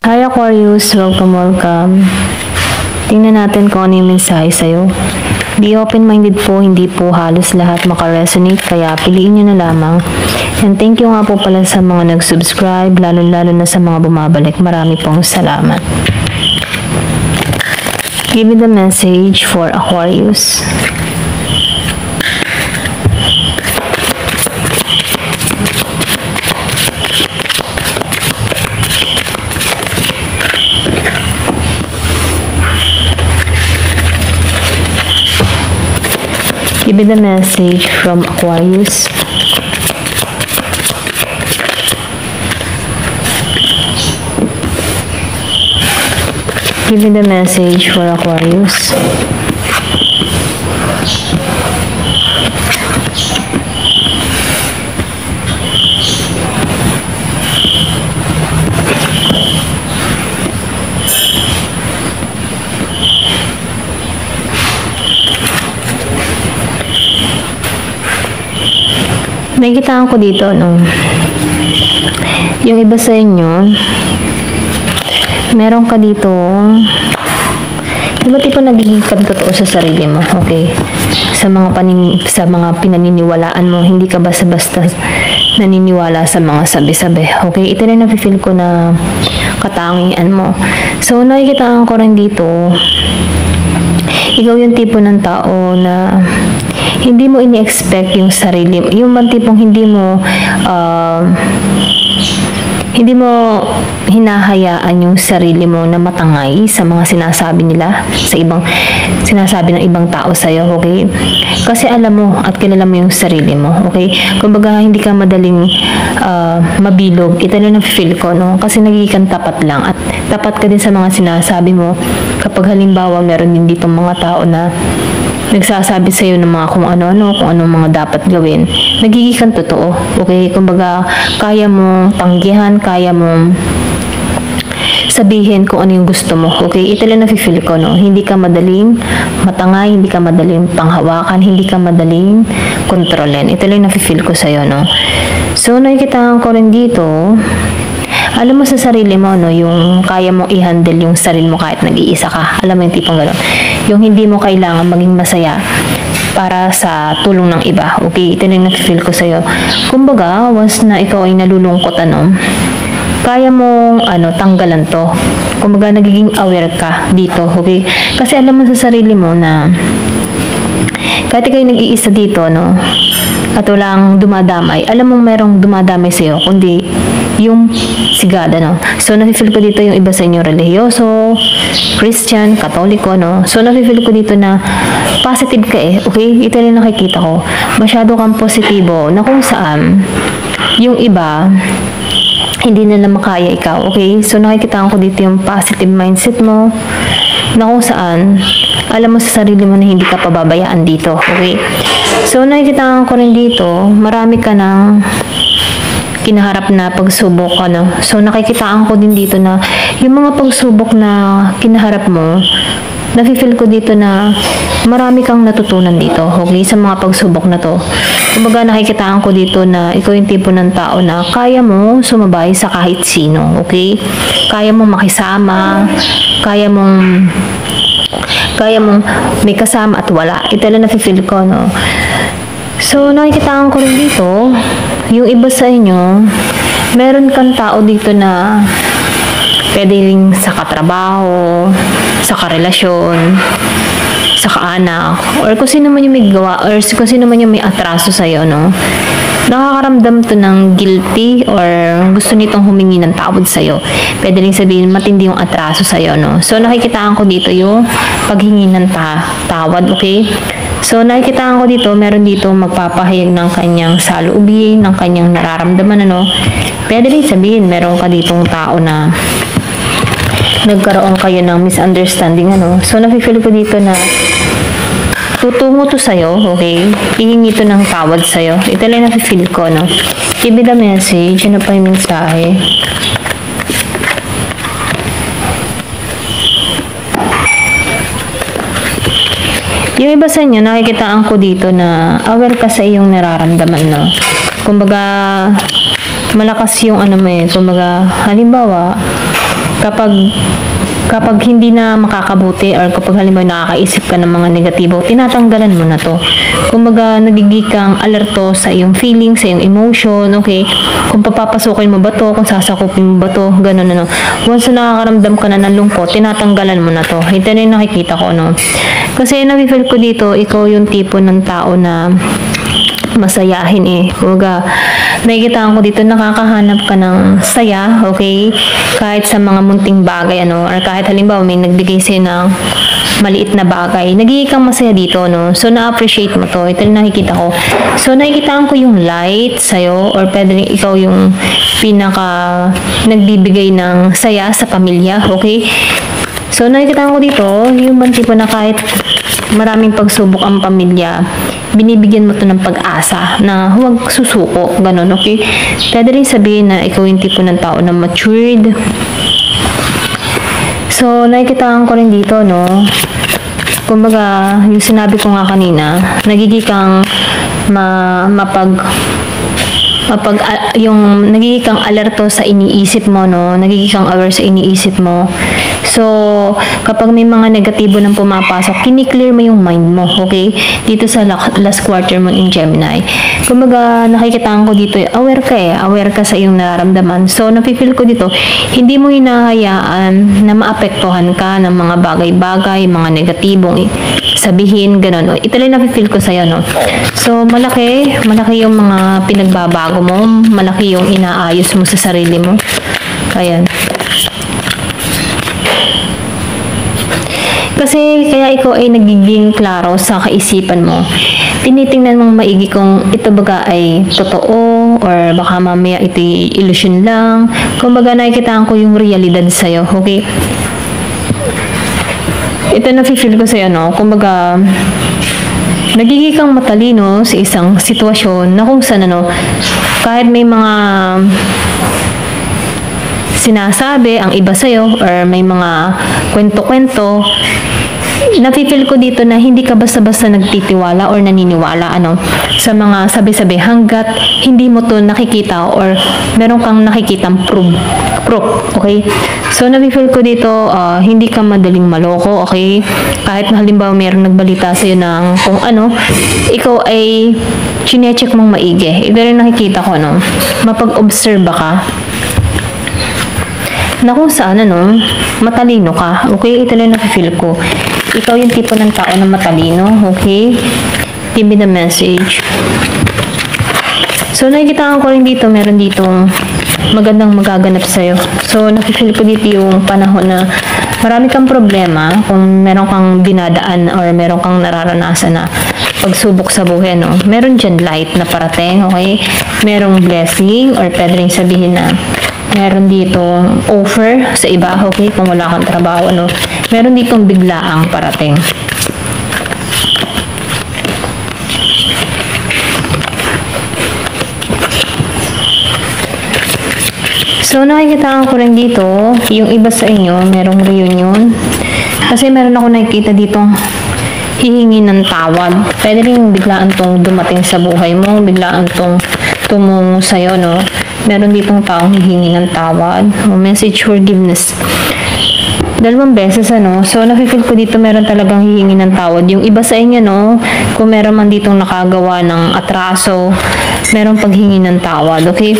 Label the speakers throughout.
Speaker 1: Hi Aquarius, welcome. Tingnan natin kung ano yung mensahe sa'yo. Be open-minded po, hindi po halos lahat makaresonate, kaya piliin nyo na lamang. And thank you nga po pala sa mga nag-subscribe, lalo-lalo na sa mga bumabalik. Marami pong salamat. Give me the message for Aquarius. Give me the message from Aquarius. Give me the message for Aquarius. Nakikitaan ko dito, no? Yung iba sa inyo, meron ka dito, diba tipo nagiging totoo sa sarili mo, okay? Sa mga pinaniniwalaan mo, hindi ka basta-basta naniniwala sa mga sabi-sabi, okay? Ito na nafe-feel ko na katangian mo. So, nakikitaan ko rin dito, ikaw yung tipo ng tao na hindi mo ini-expect yung sarili mo. Yung man tipong hindi mo hinahayaan yung sarili mo na matangay sa mga sinasabi nila, sa ibang sinasabi ng ibang tao sa'yo, okay? Kasi alam mo at kilala mo yung sarili mo, okay? Kumbaga, hindi ka madaling mabilog. Ito na feel ko, no? Kasi nagiging tapat lang at tapat ka din sa mga sinasabi mo. Kapag halimbawa, meron din dito mga tao na nagsasabi sa'yo ng mga kung ano-ano, kung anong mga dapat gawin, nagiging totoo, okay? Kumbaga, kaya mong tanggihan, kaya mong sabihin kung ano yung gusto mo, okay? Ito lang nafe-feel ko, no? Hindi ka madaling matangay, hindi ka madaling panghawakan, hindi ka madaling kontrolin. Ito lang nafe-feel ko sa'yo, no? So, nakikitaan ko rin dito, alam mo sa sarili mo, no, yung kaya mong i-handle yung sarili mo kahit nag-iisa ka. Alam mo yung tipong gano'n. Yung hindi mo kailangan maging masaya para sa tulong ng iba. Okay, ito na yung nafe-feel ko sa'yo. Kumbaga, once na ikaw ay nalulungkot, kaya mong, tanggalan to. Kumbaga, nagiging aware ka dito, okay? Kasi alam mo sa sarili mo na kahit ikaw yung nag-iisa dito, no, at walang dumadamay, alam mong merong dumadamay sa'yo, kundi yung sigada, no? So, nafe-feel ko dito yung iba sa inyo religyoso, Christian, Katoliko, no? So, nafe-feel ko dito na positive ka okay? Ito rin nakikita ko. Masyado kang positibo na kung saan yung iba hindi na makaya ikaw, okay? So, nakikita ko dito yung positive mindset mo na kung saan alam mo sa sarili mo na hindi ka pababayaan dito, okay? So, nakikita ko rin dito, marami ka ng kinaharap na pagsubok, So, nakikitaan ko din dito na yung mga pagsubok na kinaharap mo, nafe-feel ko dito na marami kang natutunan dito, okay, sa mga pagsubok na to. Kumbaga, nakikitaan ko dito na ikaw yung tipo ng tao na kaya mo sumabay sa kahit sino, okay? Kaya mong makisama, kaya mong may kasama at wala. Ito lang nafe-feel ko, no? So, nakikitaan ko rin dito, yung iba sa inyo, meron kang tao dito na pwede rin sa katrabaho, sa karelasyon, sa kaanak, or kung sino man yung may gawa, or kung sino man yung may atraso sa'yo, no? Nakakaramdam to ng guilty or gusto nitong humingi ng tawad sa'yo. Pwede rin sabihin, matindi yung atraso sa'yo, no? So, nakikitaan ko dito yung paghingi ng tawad, okay? So, nakikitaan ko dito, meron dito magpapahayag ng kanyang saloobin, ng kanyang nararamdaman, Pwede rin sabihin, meron ka ditong tao na nagkaroon kayo ng misunderstanding, So, nafe-feel ko dito na tutungo to sa'yo, okay? Hihingi to ng tawad sa'yo. Ito lang nafe-feel ko, Give me the message. Ano pa yung mensahe? Yung iba sa inyo, nakikitaan ko dito na aware ka sa iyong nararamdaman, no? Kumbaga, malakas yung kumbaga, halimbawa, kapag hindi na makakabuti or kapag halimbawa nakakaisip ka ng mga negatibo, tinatanggalan mo na to. Kumbaga, nagiging kang alerto sa iyong feelings, sa iyong emotion, okay? Kung papapasukin mo ba to, kung sasakupin mo ba to, ganun, ano. Once na nakakaramdam ka na ng lungkot, tinatanggalan mo na to. Ito na yung nakikita ko, no? Kasi nafe-feel ko dito, ikaw yung tipo ng tao na masayahin eh. Kumbaga, nakikita ko dito, nakakahanap ka ng saya, okay? Kahit sa mga munting bagay, ano, or kahit halimbawa may nagbigay sa'yo ng maliit na bagay, nagiging kang masaya dito, no? So, na-appreciate mo to. Ito yung nakikita ko. So, nakikita ko yung light sa'yo, or pwede rin ikaw yung pinaka nagbibigay ng saya sa pamilya, okay? So, nakikita ko dito, yung tipo na kahit maraming pagsubok ang pamilya, binibigyan mo to ng pag-asa na huwag susuko, ganun, okay? Pwede rin sabihin na ikaw yung tipo ng tao na matured. So, nakikita ko rin dito, no? Kumbaga, yung sinabi ko nga kanina, nagiging kang yung nagiging kang alerto sa iniisip mo, no? Nagiging kang aware sa iniisip mo. So, kapag may mga negatibo nang pumapasok, kiniklear mo yung mind mo, okay? Dito sa last quarter mo in Gemini. Kumbaga, nakikita ko dito, aware ka sa iyong nararamdaman. So, napipil ko dito, hindi mo hinahayaan na maapektuhan ka ng mga bagay-bagay, mga negatibong sabihin, gano'n. Ito lang napipil ko sa'yo, no? So, malaki yung mga pinagbabago mo, malaki yung inaayos mo sa sarili mo. Ayan. Kasi kaya ikaw ay nagiging klaro sa kaisipan mo. Tinitingnan mong maigi kung ito baga ay totoo or baka mamaya ito illusion lang. Kumbaga nakikita ko yung realidad sa'yo, okay? Ito na-feel ko sa'yo, no? Kumbaga, nagiging kang matalino sa isang sitwasyon na kung saan, ano, kahit may mga sinasabi ang iba sa'yo or may mga kwento-kwento, napipil ko dito na hindi ka basta-basta nagtitiwala or naniniwala, ano, sa mga sabi-sabi hanggat hindi mo to nakikita or meron kang nakikitang proof, okay? So, napipil ko dito, hindi ka madaling maloko, okay? Kahit na halimbawa meron nagbalita sa'yo ng kung ano, ikaw ay chinecheck mong maigi. Ito rin nakikita ko, no? Mapag-observe ka na kung saan, ano, matalino ka, okay? Ito lang nafe-feel ko. Ikaw yung tipo ng tao na matalino, okay? Give me the message. So, nakikita ko rin dito, meron ditong magandang magaganap sa'yo. So, nafe-feel ko dito yung panahon na marami kang problema, kung meron kang dinadaan or meron kang nararanasan na pagsubok sa buhay, no? Meron dyan light na parating, okay? Merong blessing or pwede rin sabihin na meron ditong offer sa iba, okay? Kung wala kang trabaho, no? Meron ditong biglaang parating. So, nakikita ko rin dito, yung iba sa inyo, merong reunion. Kasi meron ako nakikita ditong hihingi ng tawad. Pwede rin biglaan tong dumating sa buhay mo, biglaan tong tumungo sa'yo, no? Meron ditong taong hihingi ng tawad. Message forgiveness. 2 beses, ano? So, nafe-feel ko dito meron talagang hihingi ng tawad. Yung iba sa inyo, no? Kung meron man ditong nakagawa ng atraso, meron paghingi ng tawad, okay?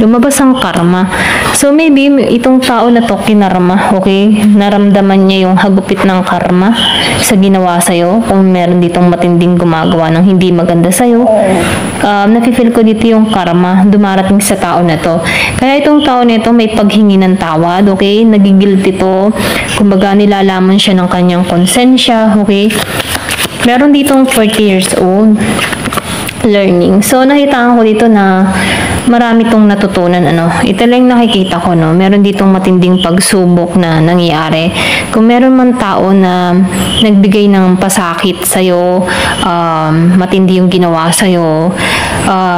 Speaker 1: Lumabas ang karma. So, maybe itong tao na to kinarma, okay? Naramdaman niya yung hagupit ng karma sa ginawa sa'yo. Kung meron ditong matinding gumagawa ng hindi maganda sa'yo, nafe-feel ko dito yung karma dumarating sa tao na to. Kaya itong tao na ito may paghingi ng tawad, okay? Nagigilty to. Kumbaga, nilalaman siya ng kanyang konsensya, okay? Meron ditong 40 years old learning. So, nakita ko dito na marami tong natutunan, ano. Ito lang nakikita ko, no. Meron ditong matinding pagsubok na nangyayari. Kung meron man tao na nagbigay ng pasakit sa'yo, matindi yung ginawa sa'yo,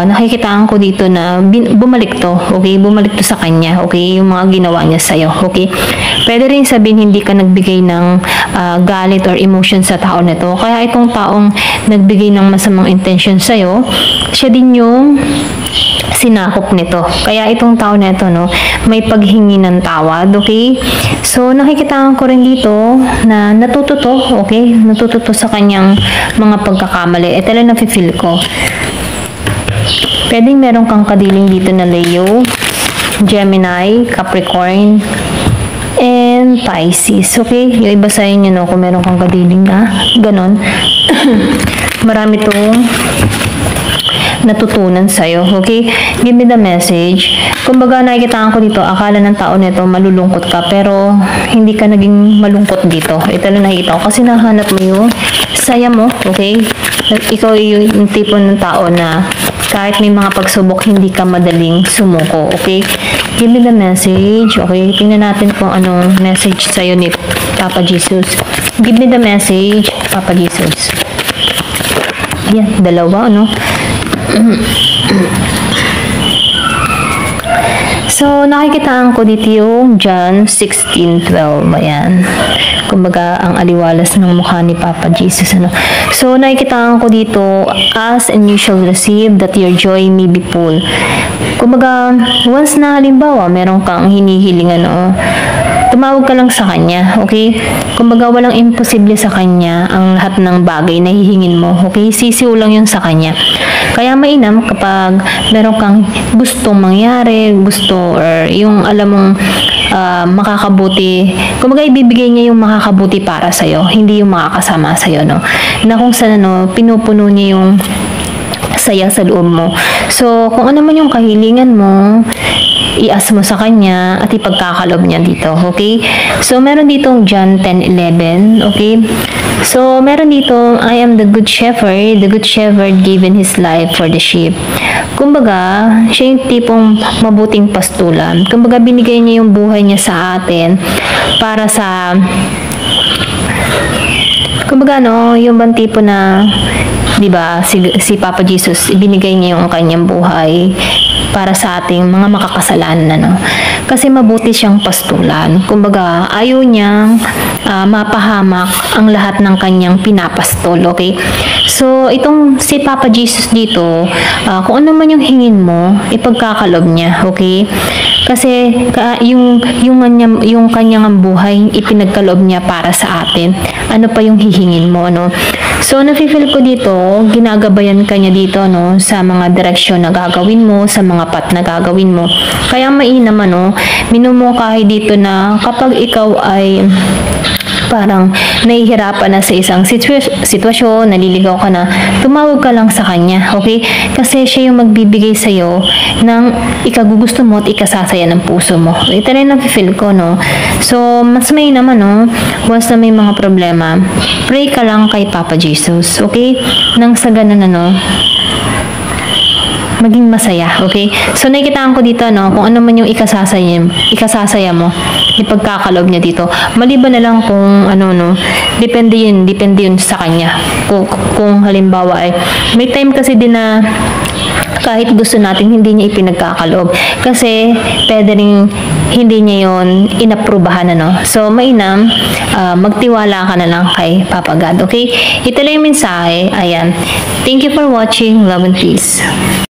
Speaker 1: nakikita ko dito na bumalik to, okay? Bumalik to sa kanya, okay? Yung mga ginawa niya sa'yo, okay? Pwede rin sabihin hindi ka nagbigay ng galit or emotion sa tao na to. Kaya itong taong nagbigay ng masamang intention sa'yo, siya din yung sinakop nito. Kaya itong tao na ito, no, may paghingi ng tawad, okay? So, nakikitaan ko rin dito na natututo, okay? Natututo sa kanyang mga pagkakamali. Ito lang nafe-feel ko. Pwedeng meron kang kadiling dito na Leo, Gemini, Capricorn, and Pisces, okay? Yung iba sa inyo, no, kung meron kang kadiling na ganon. Marami tong natutunan sa'yo, okay? Give me the message. Kumbaga, nakikita ko dito, akala ng tao nito malulungkot ka, pero hindi ka naging malungkot dito. Ito lang nakikita ko, kasi nahanap mo yung saya mo, okay? Ikaw yung tipo ng tao na kahit may mga pagsubok, hindi ka madaling sumuko, okay? Give me the message, okay? Tingnan natin kung anong message sa'yo ni Papa Jesus. Give me the message, Papa Jesus. Yan, dalawa, ano? So, nakikitaan ko dito yung John 16:12. Ayan. Kumbaga, ang aliwalas ng mukha ni Papa Jesus. Ano? So, nakikitaan ko dito, ask and you shall receive that your joy may be full. Kumbaga, once na halimbawa, meron kang hinihiling, ano, tumawag ka lang sa Kanya, okay? Kumbaga, walang imposible sa Kanya ang lahat ng bagay na hihingin mo, okay? Sisiw lang yun sa Kanya. Kaya mainam kapag meron kang gustong mangyari, gusto, or yung alam mong makakabuti, kumbaga ibibigay niya yung makakabuti para sa'yo, hindi yung makakasama sa'yo, no? Na kung saan, ano, pinupuno niya yung saya sa loob mo. So, kung ano man yung kahilingan mo, i-ask mo sa Kanya at ipagkakalob niya dito, okay? So, meron ditong John 10:11, okay? So, meron dito, I am the good shepherd given his life for the sheep. Kumbaga, siya yung tipong mabuting pastulan. Kumbaga, binigay niya yung buhay niya sa atin para sa, kumbaga, no, yung bang tipo na, di ba, si Papa Jesus, ibinigay niya yung kanyang buhay para sa ating mga makakasalanan, ano. Kasi mabuti siyang pastulan. Kumbaga, ayaw niyang mapahamak ang lahat ng kanyang pinapastol, okay? So, itong si Papa Jesus dito, kung ano man yung hingin mo, ipagkakalob niya, okay? Kasi yung kanyang buhay ipinagkaloob niya para sa atin. Ano pa yung hihingin mo, no? So, nafe-feel ko dito, ginagabayan ka niya dito, no, sa mga direksyon na gagawin mo, sa mga path na gagawin mo. Kaya mainam, ano, minumukahi dito na kapag ikaw ay parang nahihirapan na sa isang sitwasyon, naliligaw ka na, tumawag ka lang sa Kanya, okay? Kasi siya yung magbibigay sa'yo ng ikagugusto mo at ikasasaya ng puso mo. Ito rin nafe-feel ko, no? So, mas may naman, no? Once na may mga problema, pray ka lang kay Papa Jesus, okay? Nang sa ganun, ano, maging masaya, okay? So, nakikitaan ko dito, no, kung ano man yung ikasasaya mo, ipagkakalob niya dito. Maliban na lang kung, ano, no, depende yun sa Kanya. Kung halimbawa ay, may time kasi din na, kahit gusto natin, hindi niya ipinagkakalob. Kasi, pwede rin hindi niya yon inaprubahan, ano. So, mainam, magtiwala ka na lang kay Papa God, okay? Ito lang yung mensahe. Ayan. Thank you for watching. Love and peace.